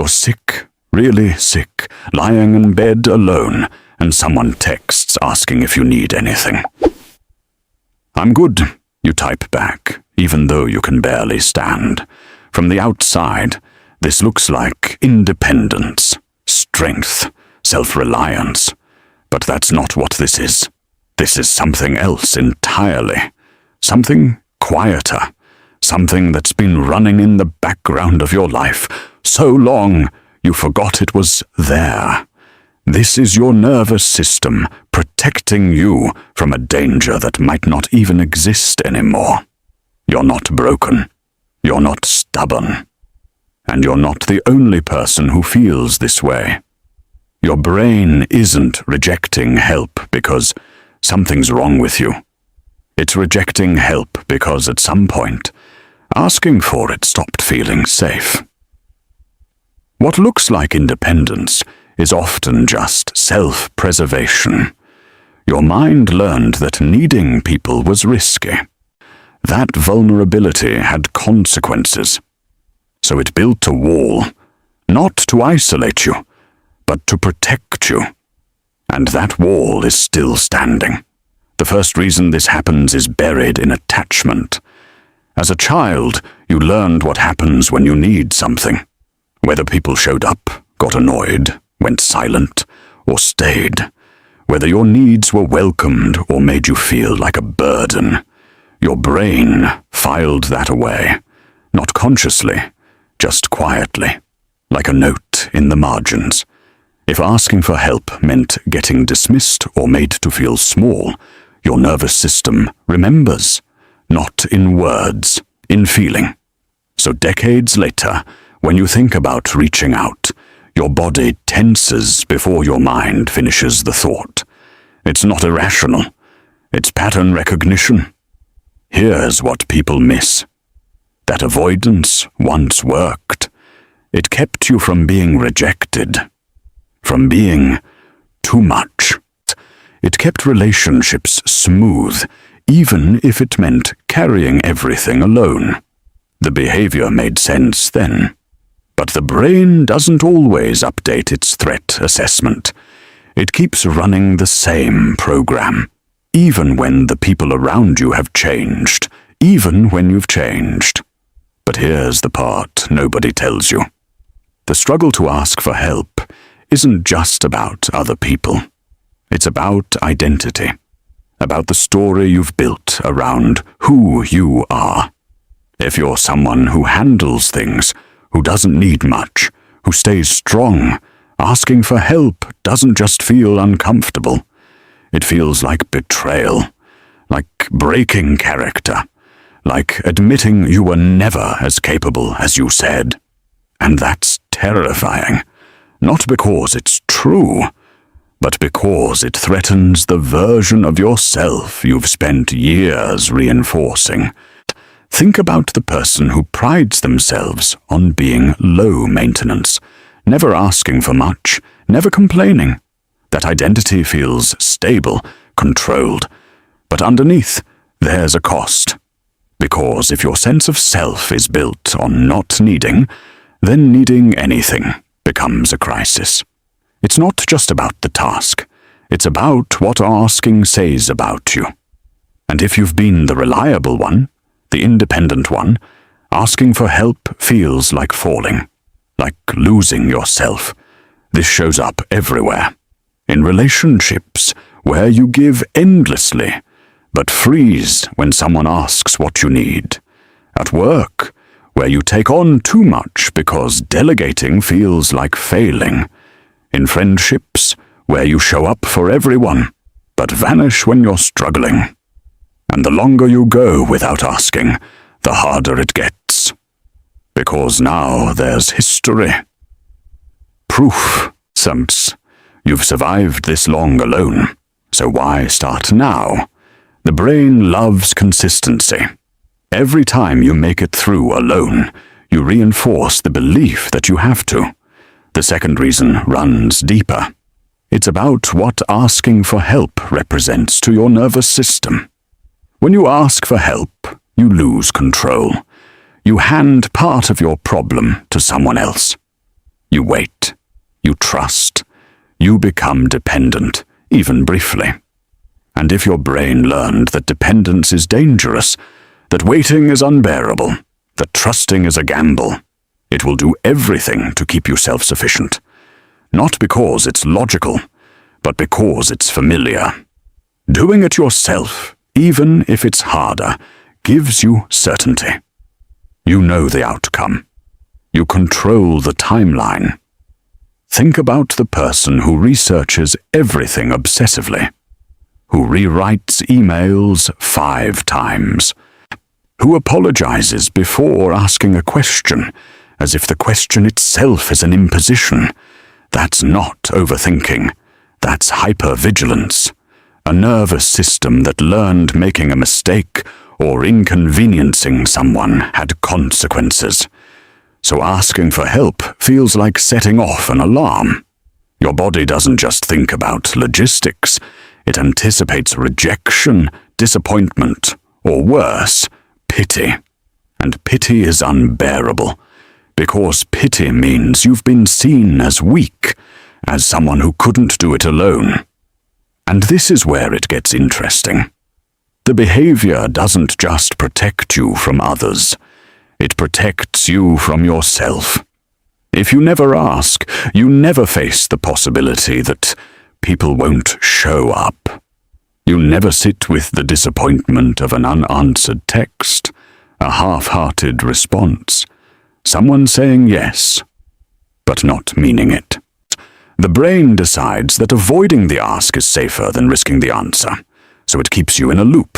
You're sick, really sick, lying in bed alone, and someone texts asking if you need anything. "I'm good," you type back, even though you can barely stand. From the outside, this looks like independence, strength, self-reliance. But that's not what this is. This is something else entirely. Something quieter. Something that's been running in the background of your life so long you forgot it was there. This is your nervous system protecting you from a danger that might not even exist anymore. You're not broken. You're not stubborn. And you're not the only person who feels this way. Your brain isn't rejecting help because something's wrong with you. It's rejecting help because at some point, asking for it stopped feeling safe. What looks like independence is often just self-preservation. Your mind learned that needing people was risky. That vulnerability had consequences. So it built a wall, not to isolate you, but to protect you. And that wall is still standing. The first reason this happens is buried in attachment. As a child, you learned what happens when you need something. Whether people showed up, got annoyed, went silent, or stayed. Whether your needs were welcomed or made you feel like a burden. Your brain filed that away, not consciously, just quietly, like a note in the margins. If asking for help meant getting dismissed or made to feel small, your nervous system remembers, not in words, in feeling. So decades later, when you think about reaching out, your body tenses before your mind finishes the thought. It's not irrational. It's pattern recognition. Here's what people miss. That avoidance once worked. It kept you from being rejected, from being too much. It kept relationships smooth, even if it meant carrying everything alone. The behavior made sense then. But the brain doesn't always update its threat assessment. It keeps running the same program, even when the people around you have changed, even when you've changed. But here's the part nobody tells you. The struggle to ask for help isn't just about other people. It's about identity, about the story you've built around who you are. If you're someone who handles things, who doesn't need much, who stays strong, asking for help doesn't just feel uncomfortable. It feels like betrayal, like breaking character, like admitting you were never as capable as you said. And that's terrifying, not because it's true, but because it threatens the version of yourself you've spent years reinforcing. Think about the person who prides themselves on being low maintenance, never asking for much, never complaining. That identity feels stable, controlled, but underneath, there's a cost. Because if your sense of self is built on not needing, then needing anything becomes a crisis. It's not just about the task. It's about what asking says about you. And if you've been the reliable one, the independent one, asking for help feels like falling, like losing yourself. This shows up everywhere. In relationships, where you give endlessly, but freeze when someone asks what you need. At work, where you take on too much because delegating feels like failing. In friendships, where you show up for everyone, but vanish when you're struggling. And the longer you go without asking, the harder it gets. Because now there's history. Proof, since you've survived this long alone, so why start now? The brain loves consistency. Every time you make it through alone, you reinforce the belief that you have to. The second reason runs deeper. It's about what asking for help represents to your nervous system. When you ask for help, you lose control. You hand part of your problem to someone else. You wait. You trust. You become dependent, even briefly. And if your brain learned that dependence is dangerous, that waiting is unbearable, that trusting is a gamble, it will do everything to keep you self-sufficient. Not because it's logical, but because it's familiar. Doing it yourself, even if it's harder, gives you certainty. You know the outcome. You control the timeline. Think about the person who researches everything obsessively, who rewrites emails 5 times, who apologizes before asking a question, as if the question itself is an imposition. That's not overthinking. That's hypervigilance, a nervous system that learned making a mistake or inconveniencing someone had consequences. So asking for help feels like setting off an alarm. Your body doesn't just think about logistics. It anticipates rejection, disappointment, or worse, pity. And pity is unbearable, because pity means you've been seen as weak, as someone who couldn't do it alone. And this is where it gets interesting. The behavior doesn't just protect you from others. It protects you from yourself. If you never ask, you never face the possibility that people won't show up. You never sit with the disappointment of an unanswered text, a half-hearted response, someone saying yes, but not meaning it. The brain decides that avoiding the ask is safer than risking the answer, so it keeps you in a loop,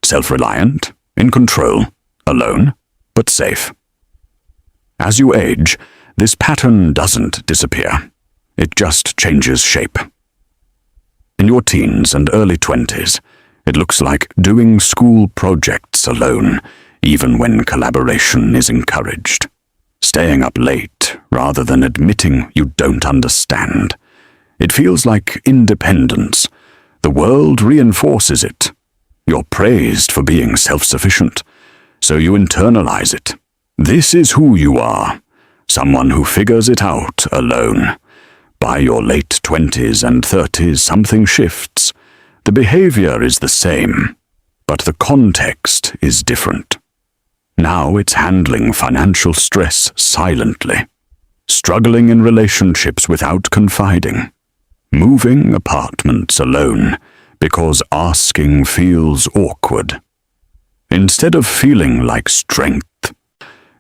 self-reliant, in control, alone, but safe. As you age, this pattern doesn't disappear. It just changes shape. In your teens and early 20s, it looks like doing school projects alone, even when collaboration is encouraged. Staying up late rather than admitting you don't understand. It feels like independence. The world reinforces it. You're praised for being self-sufficient, so you internalize it. This is who you are, someone who figures it out alone. By your late 20s and 30s, something shifts. The behavior is the same, but the context is different. Now it's handling financial stress silently, struggling in relationships without confiding, moving apartments alone because asking feels awkward. Instead of feeling like strength,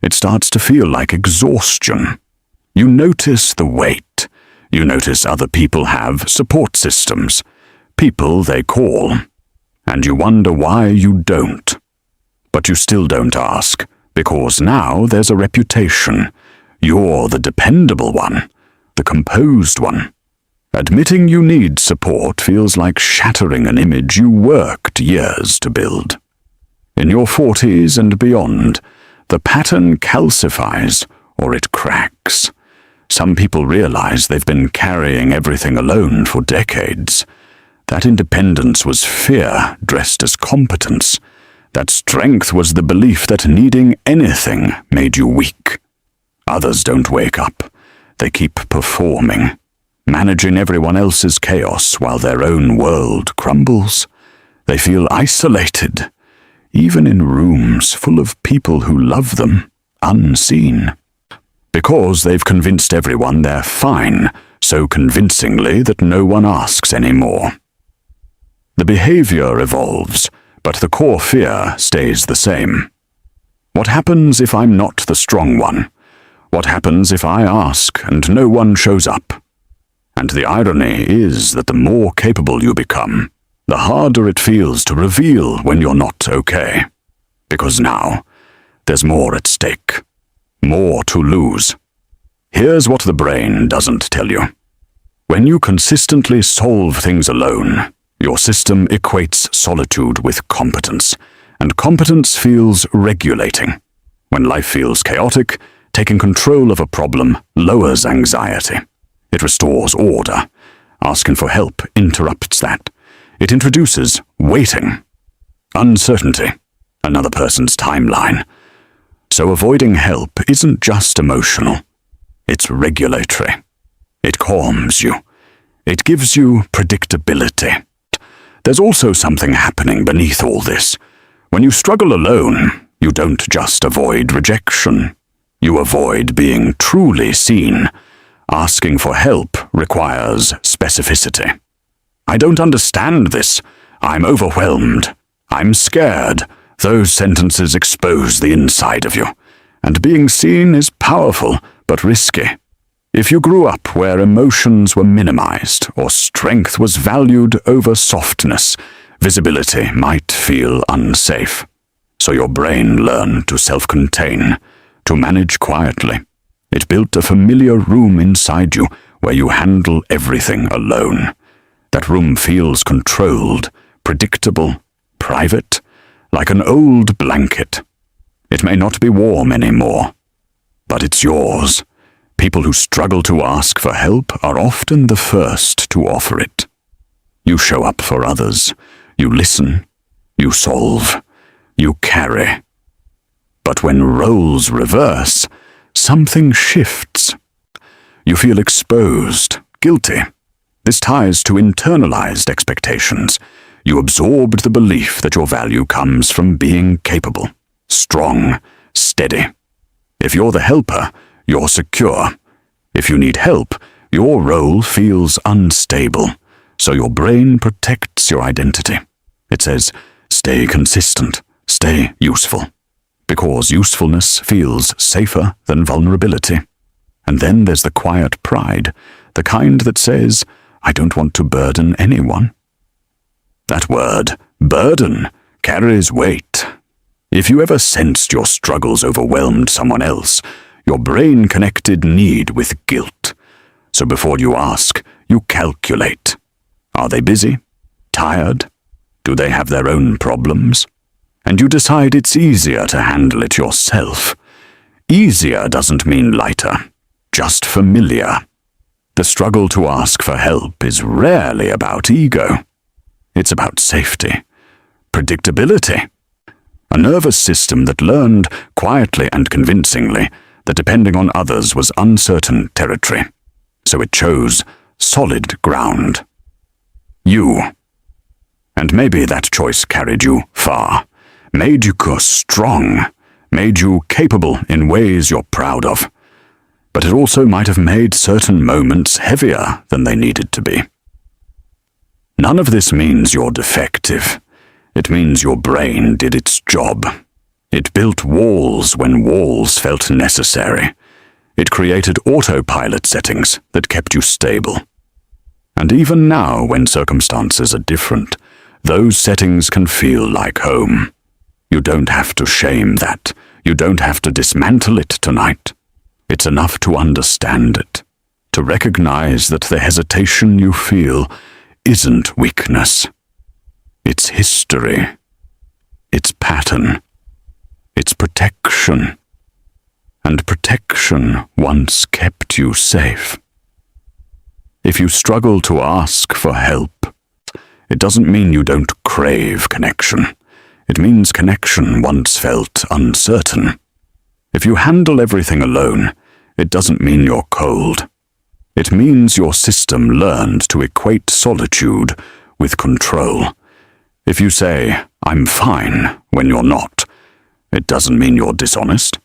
it starts to feel like exhaustion. You notice the weight. You notice other people have support systems, people they call, and you wonder why you don't. But you still don't ask, because now there's a reputation. You're the dependable one, the composed one. Admitting you need support feels like shattering an image you worked years to build. In your 40s and beyond, the pattern calcifies or it cracks. Some people realize they've been carrying everything alone for decades. That independence was fear dressed as competence. That strength was the belief that needing anything made you weak. Others don't wake up. They keep performing, managing everyone else's chaos while their own world crumbles. They feel isolated, even in rooms full of people who love them, unseen. Because they've convinced everyone they're fine, so convincingly that no one asks anymore. The behavior evolves, but the core fear stays the same. What happens if I'm not the strong one? What happens if I ask and no one shows up? And the irony is that the more capable you become, the harder it feels to reveal when you're not okay. Because now, there's more at stake. More to lose. Here's what the brain doesn't tell you. When you consistently solve things alone, your system equates solitude with competence, and competence feels regulating. When life feels chaotic, taking control of a problem lowers anxiety. It restores order. Asking for help interrupts that. It introduces waiting, uncertainty, another person's timeline. So avoiding help isn't just emotional. It's regulatory. It calms you. It gives you predictability. There's also something happening beneath all this. When you struggle alone, you don't just avoid rejection. You avoid being truly seen. Asking for help requires specificity. I don't understand this. I'm overwhelmed. I'm scared. Those sentences expose the inside of you. And being seen is powerful, but risky. If you grew up where emotions were minimized or strength was valued over softness, visibility might feel unsafe. So your brain learned to self-contain, to manage quietly. It built a familiar room inside you where you handle everything alone. That room feels controlled, predictable, private, like an old blanket. It may not be warm anymore, but it's yours. People who struggle to ask for help are often the first to offer it. You show up for others. You listen. You solve. You carry. But when roles reverse, something shifts. You feel exposed, guilty. This ties to internalized expectations. You absorbed the belief that your value comes from being capable, strong, steady. If you're the helper, you're secure. If you need help, your role feels unstable, so your brain protects your identity. It says, stay consistent, stay useful, because usefulness feels safer than vulnerability. And then there's the quiet pride, the kind that says, I don't want to burden anyone. That word, burden, carries weight. If you ever sensed your struggles overwhelmed someone else, your brain connected need with guilt. So before you ask, you calculate. Are they busy? Tired? Do they have their own problems? And you decide it's easier to handle it yourself. Easier doesn't mean lighter, just familiar. The struggle to ask for help is rarely about ego. It's about safety, predictability, a nervous system that learned, quietly and convincingly, that depending on others was uncertain territory. So it chose solid ground. You. And maybe that choice carried you far, made you strong, made you capable in ways you're proud of. But it also might have made certain moments heavier than they needed to be. None of this means you're defective. It means your brain did its job. It built walls when walls felt necessary. It created autopilot settings that kept you stable. And even now, when circumstances are different, those settings can feel like home. You don't have to shame that. You don't have to dismantle it tonight. It's enough to understand it, to recognize that the hesitation you feel isn't weakness. It's history. It's pattern. It's protection. And protection once kept you safe. If you struggle to ask for help, it doesn't mean you don't crave connection. It means connection once felt uncertain. If you handle everything alone, it doesn't mean you're cold. It means your system learned to equate solitude with control. If you say, I'm fine, when you're not, it doesn't mean you're dishonest.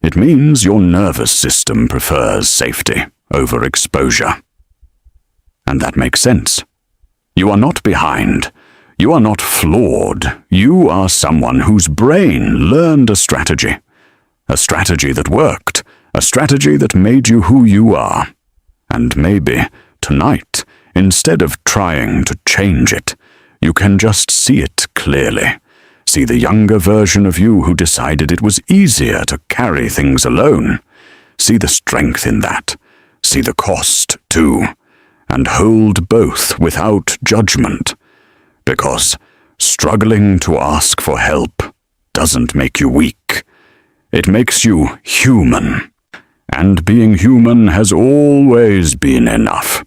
It means your nervous system prefers safety over exposure. And that makes sense. You are not behind. You are not flawed. You are someone whose brain learned a strategy that worked, a strategy that made you who you are. And maybe, tonight, instead of trying to change it, you can just see it clearly. See the younger version of you who decided it was easier to carry things alone. See the strength in that. See the cost, too. And hold both without judgment. Because struggling to ask for help doesn't make you weak. It makes you human. And being human has always been enough.